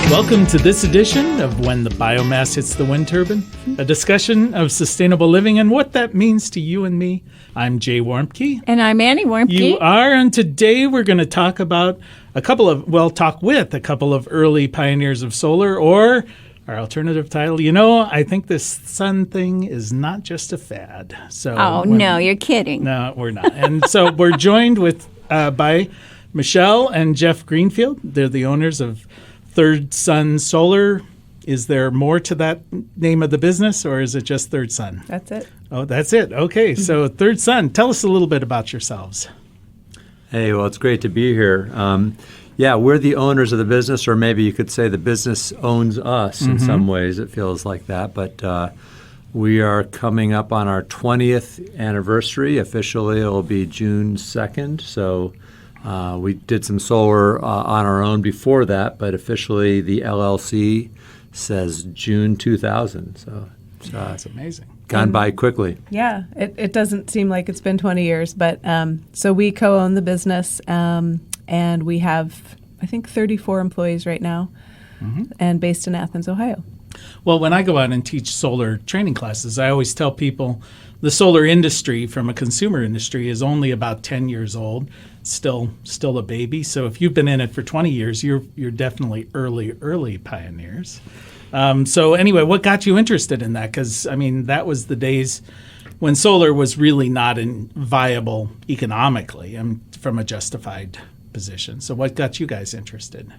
Welcome to this edition of When the Biomass Hits the Wind Turbine, a discussion of sustainable living and what that means to you and me. I'm Jay Warmke. And I'm Annie Warmke. You are, and today we're going to talk about talk with a couple of early pioneers of solar, or our alternative title, I think this sun thing is not just a fad. No, you're kidding. No, we're not. And so we're joined by Michelle and Geoff Greenfield. They're the owners of Third Sun Solar. Is there more to that name of the business, or is it just Third Sun? That's it. Oh, that's it. Okay, so Third Sun, tell us a little bit about yourselves. Hey, well, it's great to be here. We're the owners of the business, or maybe you could say the business owns us in some ways. It feels like that. But we are coming up on our 20th anniversary. Officially, it will be June 2nd. So we did some solar on our own before that, but officially the LLC says June 2000. So that's amazing. Gone by quickly. Yeah, it doesn't seem like it's been 20 years, but so we co-own the business, and we have, I think, 34 employees right now, and based in Athens, Ohio. Well, when I go out and teach solar training classes, I always tell people the solar industry from a consumer industry is only about 10 years old, still a baby. So if you've been in it for 20 years, you're definitely early pioneers. So anyway, what got you interested in that? Because, that was the days when solar was really not viable economically and from a justified position. So what got you guys interested?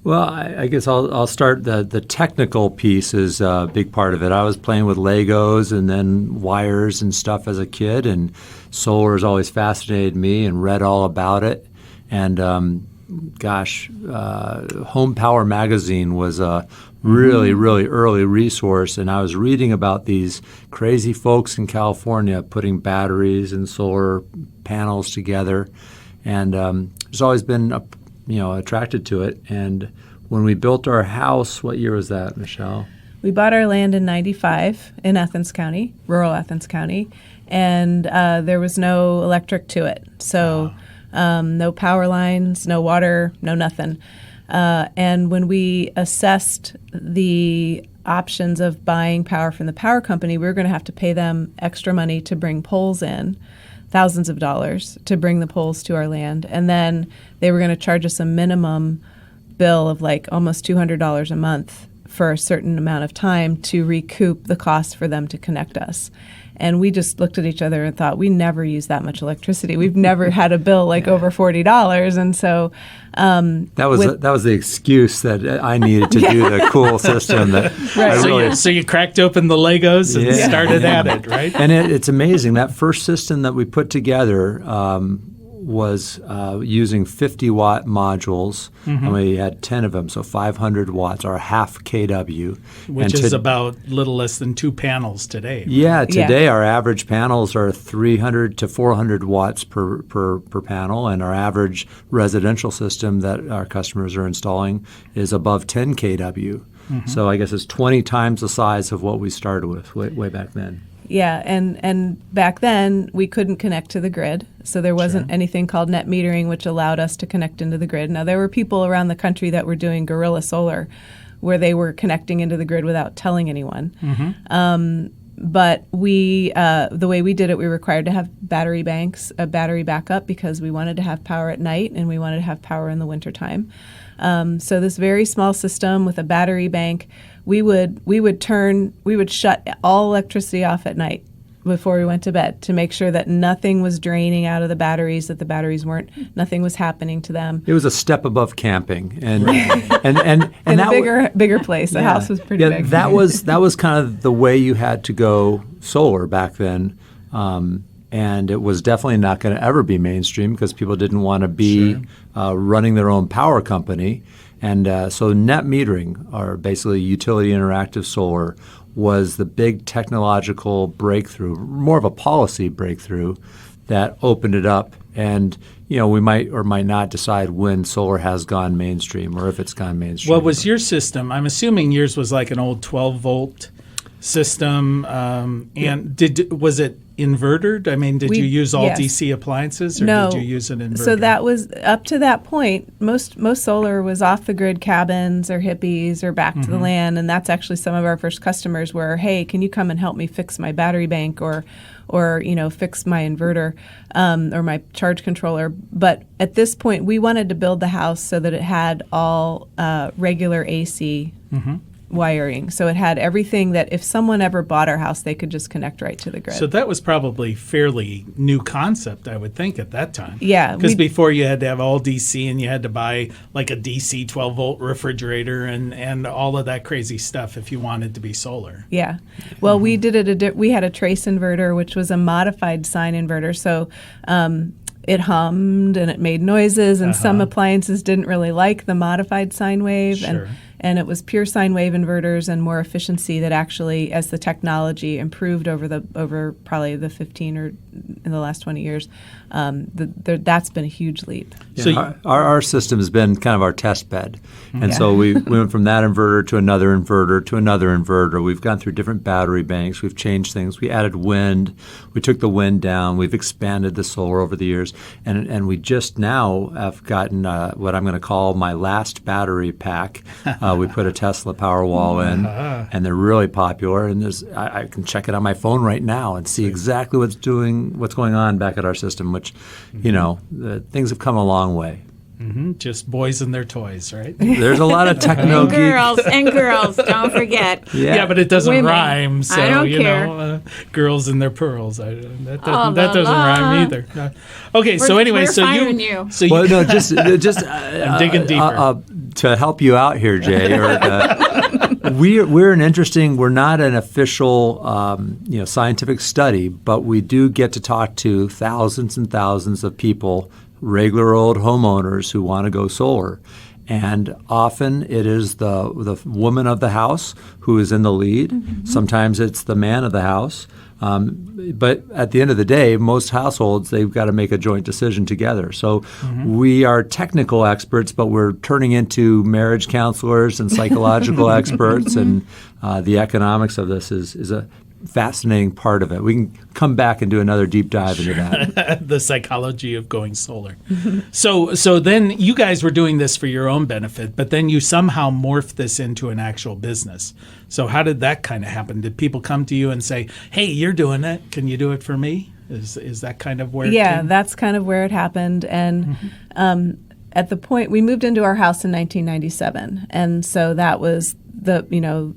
Well, I guess I'll start. The technical piece is a big part of it. I was playing with Legos and then wires and stuff as a kid, and solar has always fascinated me and read all about it. And Home Power Magazine was a really early resource, and I was reading about these crazy folks in California putting batteries and solar panels together, and there's always been attracted to it. And when we built our house, what year was that, Michelle? We bought our land in 95 in Athens County, rural Athens County, and there was no electric to it. So no power lines, no water, no nothing. And when we assessed the options of buying power from the power company, we were going to have to pay them extra money to bring poles in, thousands of dollars to bring the poles to our land. And then they were going to charge us a minimum bill of like almost $200 a month for a certain amount of time to recoup the cost for them to connect us. And we just looked at each other and thought, we never use that much electricity. We've never had a bill like over $40. And so that was the excuse that I needed to do the cool system. So you cracked open the Legos and started at it, right? And it's amazing. That first system that we put together was using 50-watt modules, and we had 10 of them, so 500 watts, or half kW. Which is about a little less than 2 panels today. Right? Yeah, today our average panels are 300 to 400 watts per panel, and our average residential system that our customers are installing is above 10 kW. So I guess it's 20 times the size of what we started with way back then. Yeah, and back then we couldn't connect to the grid, so there wasn't anything called net metering, which allowed us to connect into the grid. Now, there were people around the country that were doing guerrilla solar, where they were connecting into the grid without telling anyone. But we, the way we did it, we were required to have battery banks, a battery backup, because we wanted to have power at night and we wanted to have power in the wintertime. So this very small system with a battery bank, we would shut all electricity off at night before we went to bed to make sure that nothing was draining out of the batteries, that the batteries nothing was happening to them. It was a step above camping, and in a bigger place. The house was pretty big. That was kind of the way you had to go solar back then. And it was definitely not going to ever be mainstream because people didn't want to be running their own power company. And so net metering, or basically utility interactive solar, was the big technological breakthrough, more of a policy breakthrough that opened it up. And, we might or might not decide when solar has gone mainstream or if it's gone mainstream. What was your system? I'm assuming yours was like an old 12-volt system. And was it invertered? I mean, did you use all yes. DC appliances, or No. did you use an inverter? So that was up to that point. Most solar was off the grid cabins or hippies or back to the land, and that's actually some of our first customers were, hey, can you come and help me fix my battery bank or fix my inverter or my charge controller. But at this point, we wanted to build the house so that it had all regular AC wiring. So it had everything that if someone ever bought our house, they could just connect right to the grid. So that was probably fairly new concept, I would think, at that time. Yeah, Because before you had to have all DC, and you had to buy like a DC 12-volt refrigerator and all of that crazy stuff if you wanted to be solar. Yeah. Well, we did it. We had a trace inverter, which was a modified sine inverter. So it hummed and it made noises, and some appliances didn't really like the modified sine wave. Sure. And it was pure sine wave inverters and more efficiency that actually, as the technology improved over probably the 15 or in the last 20 years, that's been a huge leap. Yeah, So our system has been kind of our test bed. And so we went from that inverter to another inverter to another inverter. We've gone through different battery banks. We've changed things. We added wind. We took the wind down. We've expanded the solar over the years. And we just now have gotten what I'm going to call my last battery pack. We put a Tesla Powerwall in, and they're really popular. And I can check it on my phone right now and see exactly what's going on back at our system, which, things have come a long way. Just boys and their toys, right? There's a lot of techno And geek. girls, don't forget. Yeah, but it doesn't Women. rhyme. So I don't care. Girls and their pearls. That doesn't la. rhyme either. No. Okay, so anyway, we're so firing you. so Well, no, just I'm digging deeper. To help you out here, Jay. We're an interesting. We're not an official, scientific study, but we do get to talk to thousands and thousands of people, regular old homeowners who want to go solar. And often it is the woman of the house who is in the lead. Sometimes it's the man of the house. But at the end of the day, most households, they've got to make a joint decision together. So we are technical experts, but we're turning into marriage counselors and psychological experts. And the economics of this is a fascinating part of it. We can come back and do another deep dive into that. The psychology of going solar. So then you guys were doing this for your own benefit, but then you somehow morphed this into an actual business. So how did that kind of happen? Did people come to you and say, "Hey, you're doing it. Can you do it for me?" Is that kind of where? Yeah, that's kind of where it happened. And at the point we moved into our house in 1997, and so that was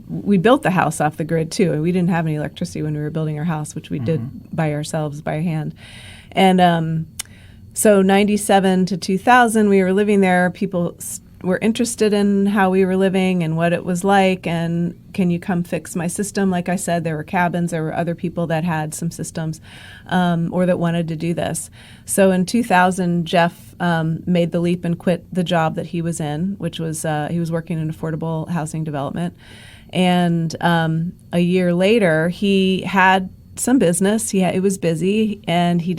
we built the house off the grid too, and we didn't have any electricity when we were building our house, which we did by ourselves by hand. And so 97 to 2000, we were living there. People were interested in how we were living and what it was like, and can you come fix my system? Like I said, there were cabins, there were other people that had some systems or that wanted to do this. So in 2000, Geoff made the leap and quit the job that he was in, which was he was working in affordable housing development. And a year later, he had some business. It was busy, and he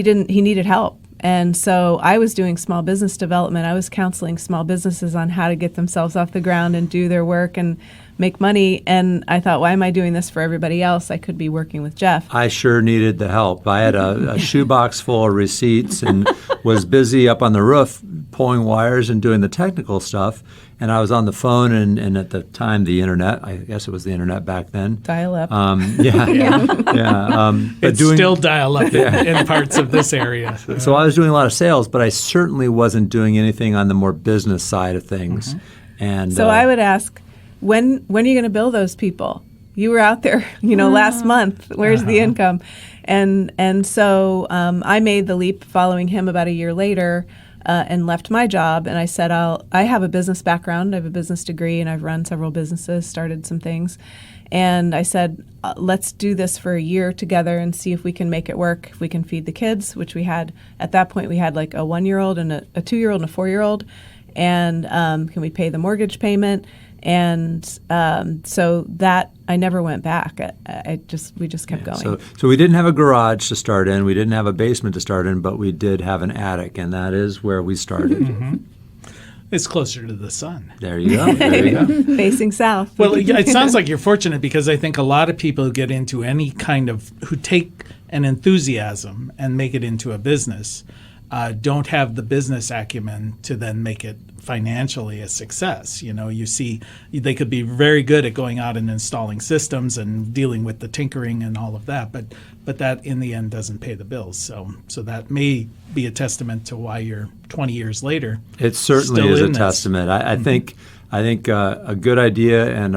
needed help. And so I was doing small business development. I was counseling small businesses on how to get themselves off the ground and do their work and make money. And I thought, why am I doing this for everybody else? I could be working with Geoff. I sure needed the help. I had a shoebox full of receipts and was busy up on the roof pulling wires and doing the technical stuff. And I was on the phone and at the time, the internet, I guess it was the internet back then. Dial up. It's still dial up in parts of this area. So I was doing a lot of sales, but I certainly wasn't doing anything on the more business side of things. And so I would ask, when are you going to bill those people? You were out there, last month. Where's the income? And so I made the leap following him about a year later. And left my job, and I said, I have a business background. I have a business degree, and I've run several businesses, started some things. And I said, let's do this for a year together and see if we can make it work, if we can feed the kids, which we had, at that point, we had like a 1-year-old and a 2-year-old and a 4-year-old. And can we pay the mortgage payment? And so that I never went back. We just kept going. So we didn't have a garage to start in. We didn't have a basement to start in, but we did have an attic, and that is where we started. It's closer to the sun. There you go. There you go. Facing south. Well, it sounds like you're fortunate because I think a lot of people who get into any kind of, who take an enthusiasm and make it into a business, don't have the business acumen to then make it financially a success. You know, you see, they could be very good at going out and installing systems and dealing with the tinkering and all of that, but that in the end doesn't pay the bills. So that may be a testament to why you're 20 years later. It certainly still is a in this. testament. I think a good idea and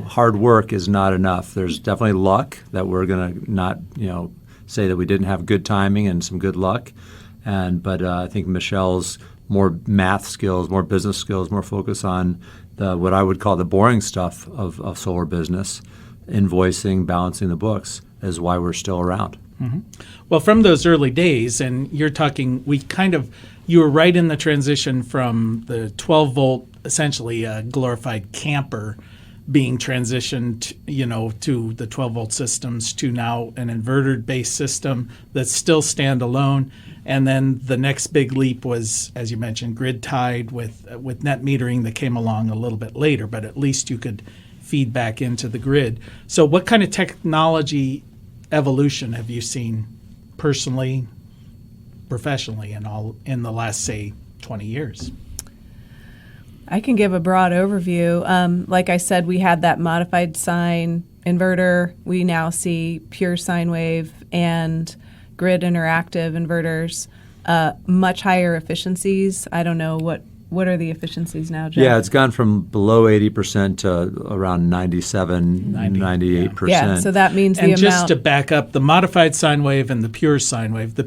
hard work is not enough. There's definitely luck that we're going to not say that we didn't have good timing and some good luck, but I think Michelle's more math skills, more business skills, more focus on what I would call the boring stuff of solar business, invoicing, balancing the books, is why we're still around. Mm-hmm. Well, from those early days, and you're talking, you were right in the transition from the 12 volt, essentially a glorified camper, being transitioned, to the 12 volt systems to now an inverter based system that's still standalone. And then the next big leap was, as you mentioned, grid tied with net metering that came along a little bit later, but at least you could feed back into the grid. So what kind of technology evolution have you seen personally, professionally, in the last, say, 20 years? I can give a broad overview. Like I said, we had that modified sine inverter. We now see pure sine wave and grid interactive inverters, much higher efficiencies. I don't know what are the efficiencies now, Jeff? Yeah, it's gone from below 80% to around 97, 98%. Yeah, so that means and the just amount. to back up, the modified sine wave and the pure sine wave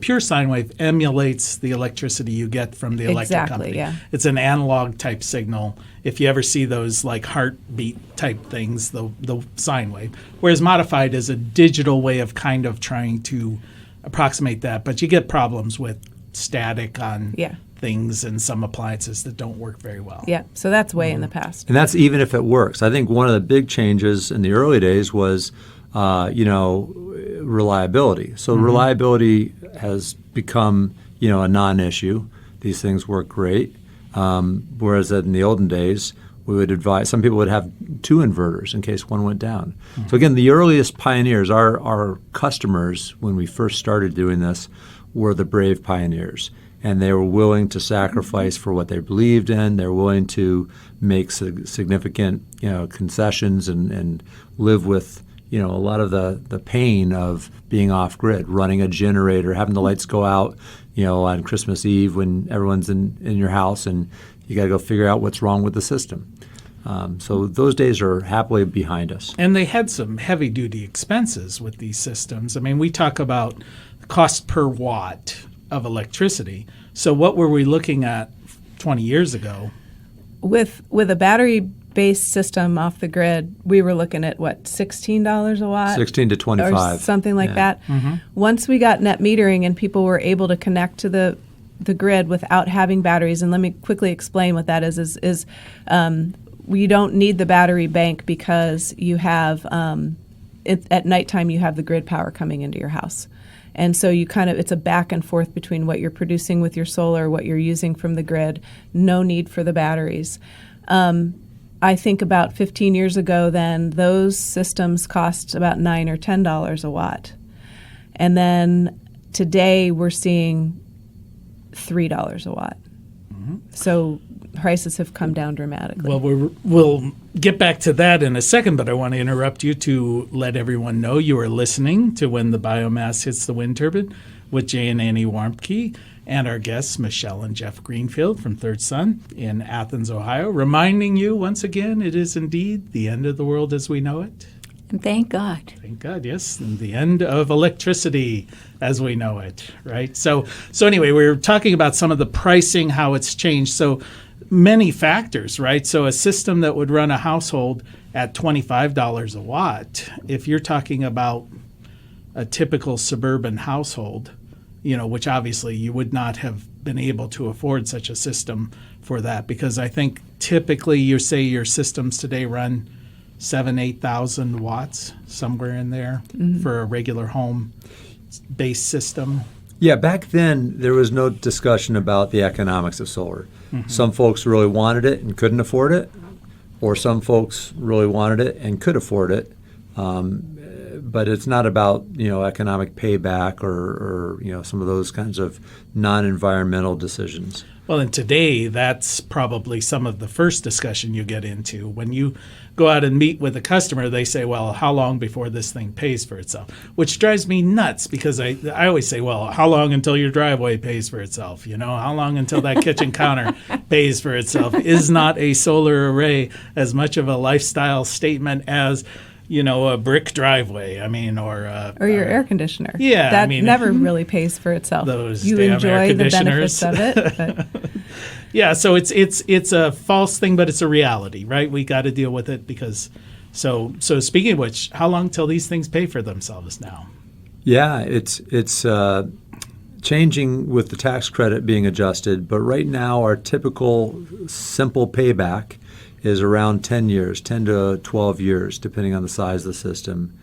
emulates the electricity you get from the electric Exactly, company. yeah. It's an analog type signal. If you ever see those like heartbeat type things, the sine wave, whereas modified is a digital way of kind of trying to approximate that, but you get problems with static on things and some appliances that don't work very well. Yeah, so that's way in the past. And that's even if it works. I think one of the big changes in the early days was, reliability. So reliability has become, a non-issue. These things work great. Whereas in the olden days, we would advise, some people would have two inverters in case one went down. So again, the earliest pioneers, our customers, when we first started doing this, were the brave pioneers. And they were willing to sacrifice for what they believed in. They're willing to make significant, concessions and live with, a lot of the pain of being off grid, running a generator, having the lights go out, on Christmas Eve when everyone's in your house and you got to go figure out what's wrong with the system. So those days are happily behind us. And they had some heavy duty expenses with these systems. I mean, we talk about cost per watt of electricity. So what were we looking at 20 years ago? With a battery-based system off the grid, we were looking at $16 a watt? 16 to 25. Or something like that. Once we got net metering and people were able to connect to the grid without having batteries, and let me quickly explain what that is we don't need the battery bank because you have, at nighttime you have the grid power coming into your house. And so it's a back and forth between what you're producing with your solar, what you're using from the grid, no need for the batteries. I think about 15 years ago then, those systems cost about $9 or $10 a watt. And then today we're seeing $3 a watt. So prices have come down dramatically. Well, we'll get back to that in a second, but I want to interrupt you to let everyone know you are listening to When the Biomass Hits the Wind Turbine with Jay and Annie Warmke and our guests, Michelle and Geoff Greenfield from Third Sun in Athens, Ohio, reminding you once again, it is indeed the end of the world as we know it. And thank God. Thank God, yes. And the end of electricity as we know it, right? So anyway, we were talking about some of the pricing, how it's changed. So many factors, right? So a system that would run a household at $25 a watt, if you're talking about a typical suburban household, which obviously you would not have been able to afford such a system for that, because I think typically you say your systems today run 8,000 watts, somewhere in there, for a regular home-based system. Yeah, back then there was no discussion about the economics of solar. Some folks really wanted it and couldn't afford it, or some folks really wanted it and could afford it. But it's not about economic payback or some of those kinds of non-environmental decisions. Well, and today, that's probably some of the first discussion you get into. When you go out and meet with a customer, they say, well, how long before this thing pays for itself? Which drives me nuts because I always say, well, how long until your driveway pays for itself? How long until that kitchen counter pays for itself? Is not a solar array as much of a lifestyle statement as a brick driveway? Or your air conditioner. Yeah, that never really pays for itself. Those you damn enjoy air the conditioners. benefits of it. But. Yeah, so it's a false thing, but it's a reality, right? We got to deal with it because. So speaking of which, how long till these things pay for themselves now? Yeah, it's changing with the tax credit being adjusted, but right now our typical simple payback is around 10 years, 10 to 12 years, depending on the size of the system.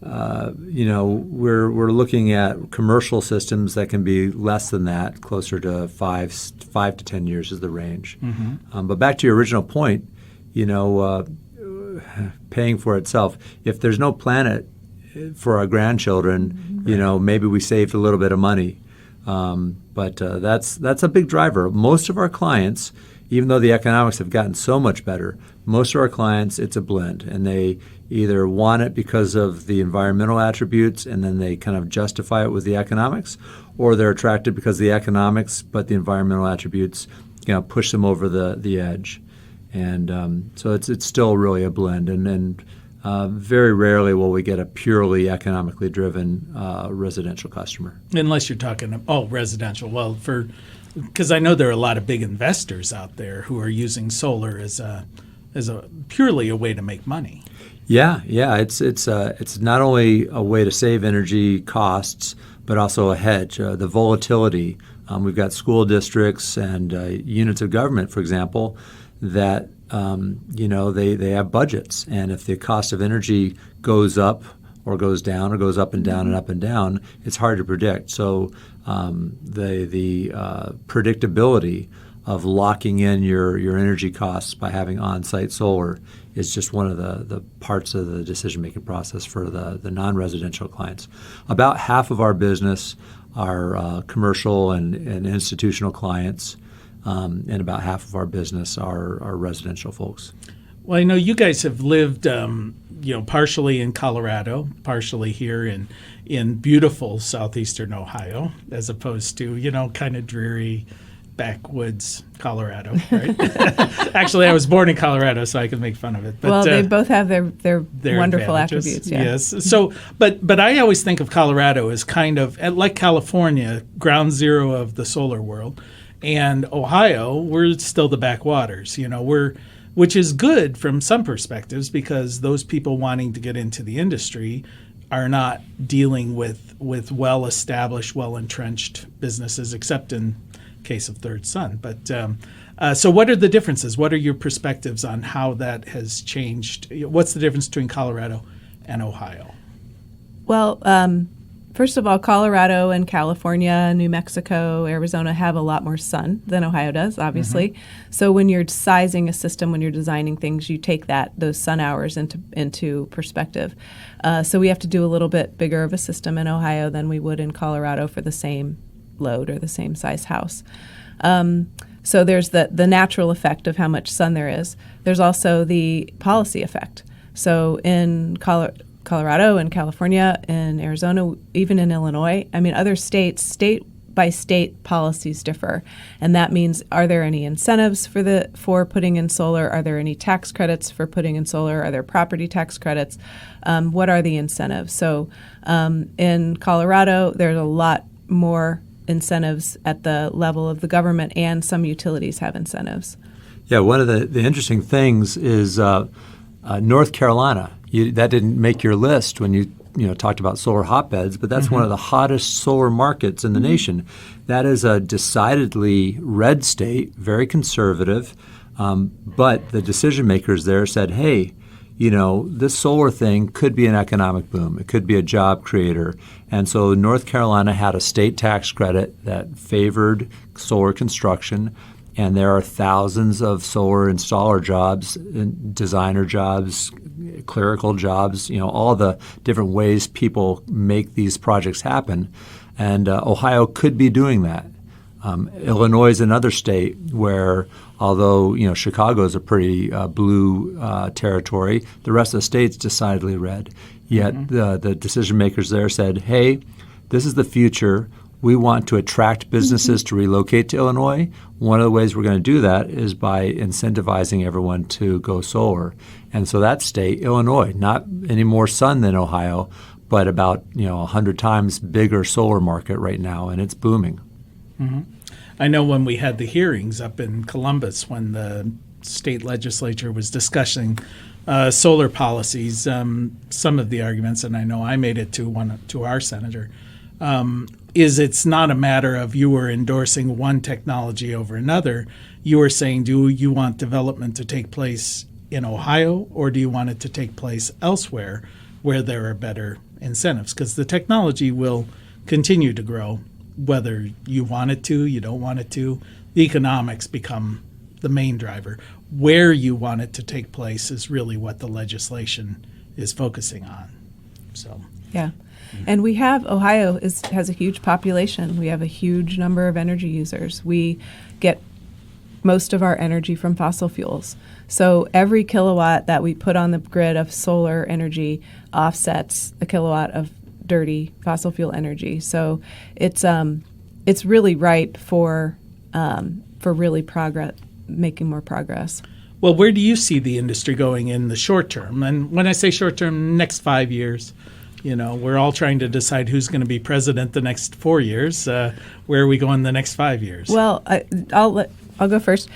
We're looking at commercial systems that can be less than that, closer to 5 to 10 years is the range. Mm-hmm. But back to your original point, paying for itself. If there's no planet for our grandchildren, maybe we saved a little bit of money. But that's a big driver. Most of our clients, even though the economics have gotten so much better, most of our clients, it's a blend. And they either want it because of the environmental attributes and then they kind of justify it with the economics, or they're attracted because of the economics, but the environmental attributes push them over the edge. And so it's still really a blend. And very rarely will we get a purely economically driven residential customer. Unless you're talking, residential. Well, because I know there are a lot of big investors out there who are using solar as a purely a way to make money. Yeah. It's not only a way to save energy costs, but also a hedge. The volatility. We've got school districts and units of government, for example, that they have budgets, and if the cost of energy goes up or goes down or goes up and down and up and down, it's hard to predict. So the predictability of locking in your energy costs by having on-site solar is just one of the parts of the decision-making process for the non-residential clients. About half of our business are commercial and institutional clients, and about half of our business are residential folks. Well, I know you guys have lived, partially in Colorado, partially here in beautiful southeastern Ohio, as opposed to, kind of dreary backwoods Colorado, right? Actually, I was born in Colorado, so I can make fun of it. But, they both have their wonderful advantages. attributes. Yeah. Yes. So, but I always think of Colorado as kind of like California, ground zero of the solar world, and Ohio, we're still the backwaters. Which is good from some perspectives because those people wanting to get into the industry are not dealing with well-established, well-entrenched businesses, except in case of Third Son. But so what are the differences? What are your perspectives on how that has changed? What's the difference between Colorado and Ohio? Well, first of all, Colorado and California, New Mexico, Arizona have a lot more sun than Ohio does, obviously. Mm-hmm. So when you're sizing a system, when you're designing things, you take those sun hours into perspective. So we have to do a little bit bigger of a system in Ohio than we would in Colorado for the same load or the same size house. So there's the natural effect of how much sun there is. There's also the policy effect. So in Colorado and California and Arizona, even in Illinois, other states, state by state policies differ. And that means, are there any incentives for putting in solar? Are there any tax credits for putting in solar? Are there property tax credits? What are the incentives? So in Colorado, there's a lot more incentives at the level of the government, and some utilities have incentives. Yeah, one of the interesting things is North Carolina. That didn't make your list when you talked about solar hotbeds, but that's one of the hottest solar markets in the nation. That is a decidedly red state, very conservative, but the decision makers there said, hey, this solar thing could be an economic boom. It could be a job creator. And so North Carolina had a state tax credit that favored solar construction. And there are thousands of solar installer jobs, designer jobs, clerical jobs, all the different ways people make these projects happen. And Ohio could be doing that. Illinois is another state where, although Chicago is a pretty blue territory, the rest of the state's decidedly red. Yet the decision makers there said, "Hey, this is the future. We want to attract businesses to relocate to Illinois. One of the ways we're going to do that is by incentivizing everyone to go solar." And so that state, Illinois, not any more sun than Ohio, but about 100 times bigger solar market right now, and it's booming. I know when we had the hearings up in Columbus when the state legislature was discussing solar policies, some of the arguments, and I know I made it to our senator, is it's not a matter of you were endorsing one technology over another. You were saying, do you want development to take place in Ohio, or do you want it to take place elsewhere where there are better incentives? Because the technology will continue to grow, whether you want it to, you don't want it to. The economics become the main driver. Where you want it to take place is really what the legislation is focusing on. So, Yeah. And Ohio has a huge population. We have a huge number of energy users. We get most of our energy from fossil fuels. So every kilowatt that we put on the grid of solar energy offsets a kilowatt of dirty fossil fuel energy. So it's really ripe for really making more progress. well, where do you see the industry going in the short term? And when I say short term, next 5 years. We're all trying to decide who's going to be president the next 4 years. Where are we going the next 5 years? Well, I'll go first.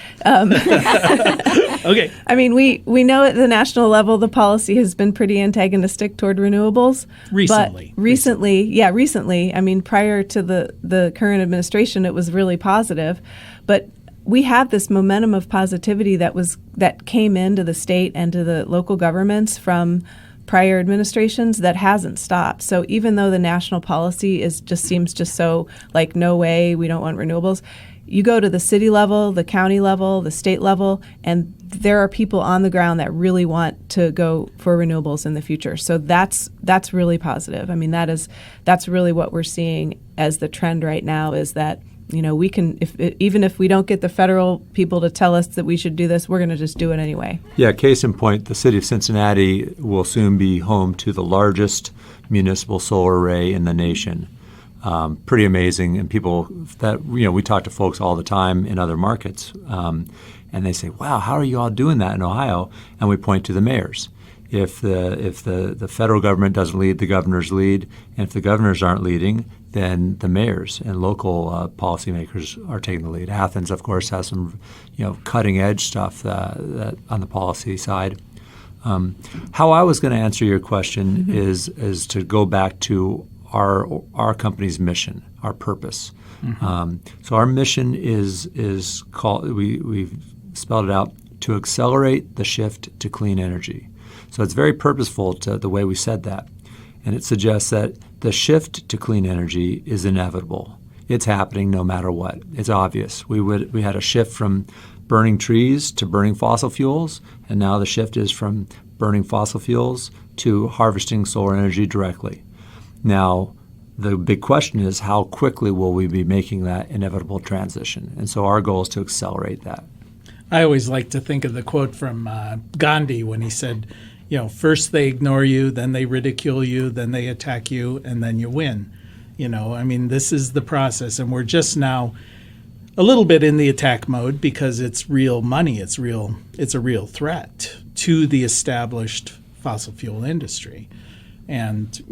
Okay. I mean, we know at the national level the policy has been pretty antagonistic toward renewables. Recently. But recently. I mean, prior to the current administration, it was really positive. But we have this momentum of positivity that came into the state and to the local governments from prior administrations that hasn't stopped. So even though the national policy seems just so like, no way, we don't want renewables, you go to the city level, the county level, the state level, and there are people on the ground that really want to go for renewables in the future. So that's really positive. I mean, that's really what we're seeing as the trend right now, is that we can, even if we don't get the federal people to tell us that we should do this, we're going to just do it anyway. Yeah, case in point, the city of Cincinnati will soon be home to the largest municipal solar array in the nation. Pretty amazing. And people that, we talk to folks all the time in other markets, and they say, wow, how are you all doing that in Ohio? And we point to the mayors. If the federal government doesn't lead, the governors lead. And if the governors aren't leading, then the mayors and local policymakers are taking the lead. Athens, of course, has some cutting edge stuff that on the policy side. How I was going to answer your question is to go back to our company's mission, our purpose. So our mission is called, we've spelled it out, to accelerate the shift to clean energy. So it's very purposeful to the way we said that. And it suggests that the shift to clean energy is inevitable. It's happening no matter what. It's obvious. We had a shift from burning trees to burning fossil fuels, and now the shift is from burning fossil fuels to harvesting solar energy directly. Now, the big question is, how quickly will we be making that inevitable transition? And so our goal is to accelerate that. I always like to think of the quote from Gandhi when he said, first they ignore you, then they ridicule you, then they attack you, and then you win. This is the process, and we're just now a little bit in the attack mode because it's real money. It's a real threat to the established fossil fuel industry. And,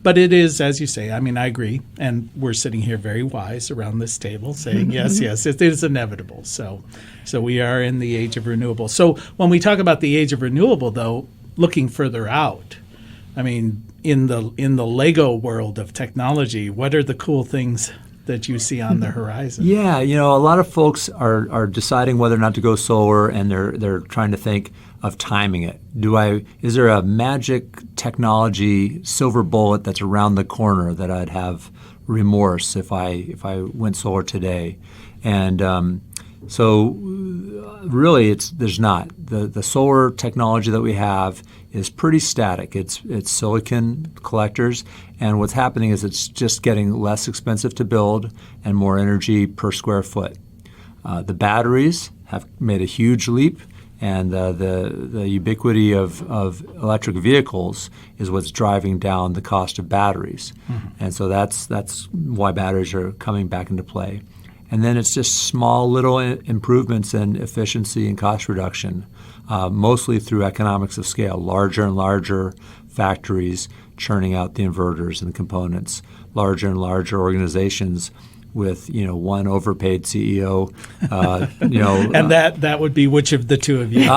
but it is, as you say, I agree. And we're sitting here very wise around this table saying, yes, it is inevitable. So we are in the age of renewable. So when we talk about the age of renewable, though, looking further out, in the Lego world of technology, what are the cool things that you see on the horizon? Yeah, a lot of folks are deciding whether or not to go solar, and they're trying to think, of timing it. Is there a magic technology silver bullet that's around the corner that I'd have remorse if I went solar today? And so really, there's not. The solar technology that we have is pretty static. It's silicon collectors, and what's happening is it's just getting less expensive to build and more energy per square foot. The batteries have made a huge leap, and the ubiquity of electric vehicles is what's driving down the cost of batteries. And so that's why batteries are coming back into play. And then it's just small little improvements in efficiency and cost reduction, mostly through economics of scale, larger and larger factories churning out the inverters and the components, larger and larger organizations with one overpaid CEO, And that would be which of the two of you?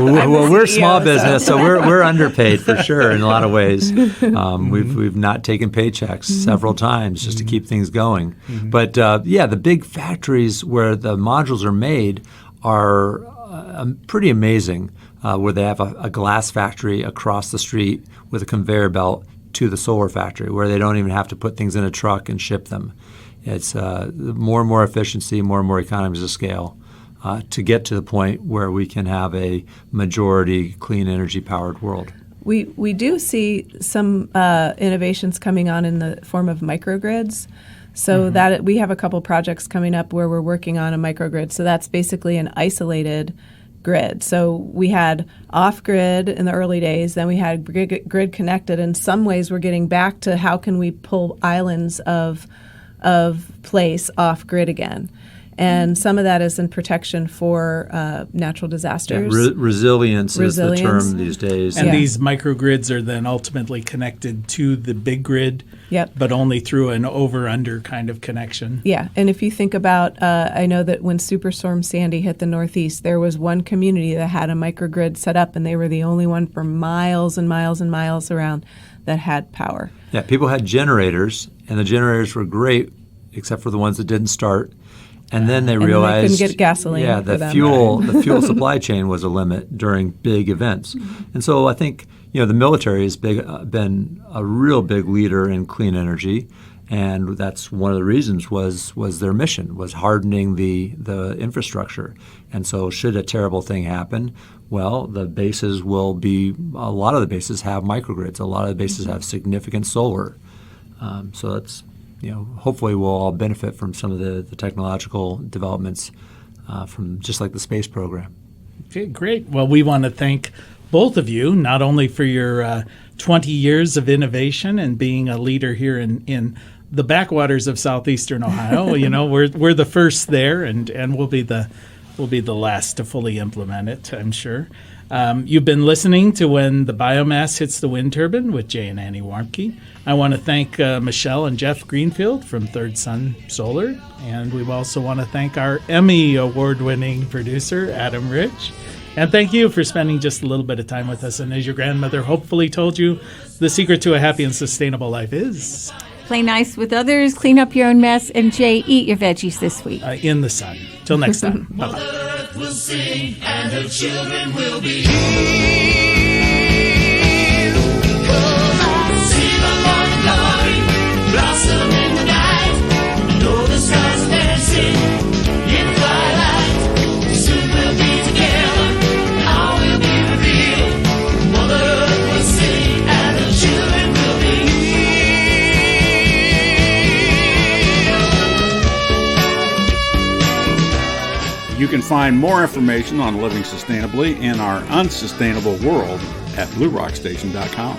Well, we're small business, so we're underpaid for sure in a lot of ways. We've not taken paychecks several times just to keep things going. But the big factories where the modules are made are pretty amazing. Where they have a glass factory across the street with a conveyor belt to the solar factory, where they don't even have to put things in a truck and ship them. It's more and more efficiency, more and more economies of scale to get to the point where we can have a majority clean energy powered world. We do see some innovations coming on in the form of microgrids. So that we have a couple projects coming up where we're working on a microgrid. So that's basically an isolated grid. So we had off-grid in the early days, then we had grid connected. In some ways, we're getting back to how can we pull islands of place off-grid again. And some of that is in protection for natural disasters. Yeah, resilience is the term these days. And these microgrids are then ultimately connected to the big grid, but only through an over-under kind of connection. Yeah, and if you think about, I know that when Superstorm Sandy hit the Northeast, there was one community that had a microgrid set up, and they were the only one for miles and miles and miles around that had power. Yeah, people had generators, and the generators were great, except for the ones that didn't start. And then they realized, they couldn't get gasoline. Yeah, the fuel supply chain was a limit during big events, and so I think the military has been a real big leader in clean energy, and that's one of the reasons was their mission was hardening the infrastructure. And so, should a terrible thing happen, well, the bases will be a lot of the bases have microgrids. A lot of the bases have significant solar. So that's. Hopefully we'll all benefit from some of the technological developments from just like the space program. Okay, great. Well, we want to thank both of you, not only for your 20 years of innovation and being a leader here in the backwaters of southeastern Ohio. We're the first there, and we'll be the last to fully implement it, I'm sure. You've been listening to When the Biomass Hits the Wind Turbine with Jay and Annie Warmke. I want to thank Michelle and Geoff Greenfield from Third Sun Solar. And we also want to thank our Emmy award-winning producer, Adam Rich. And thank you for spending just a little bit of time with us. And as your grandmother hopefully told you, the secret to a happy and sustainable life is... Play nice with others, clean up your own mess, and Jay, eat your veggies this week. In the sun. Till next time. Bye-bye. Mother Earth will sing, and her children will be healed. See the morning glory blossom in the night. Know the stars are dancing in the twilight. Soon we'll be together, all will be revealed. Mother Earth will sing, and her children will be healed. You can find more information on living sustainably in our unsustainable world at bluerockstation.com.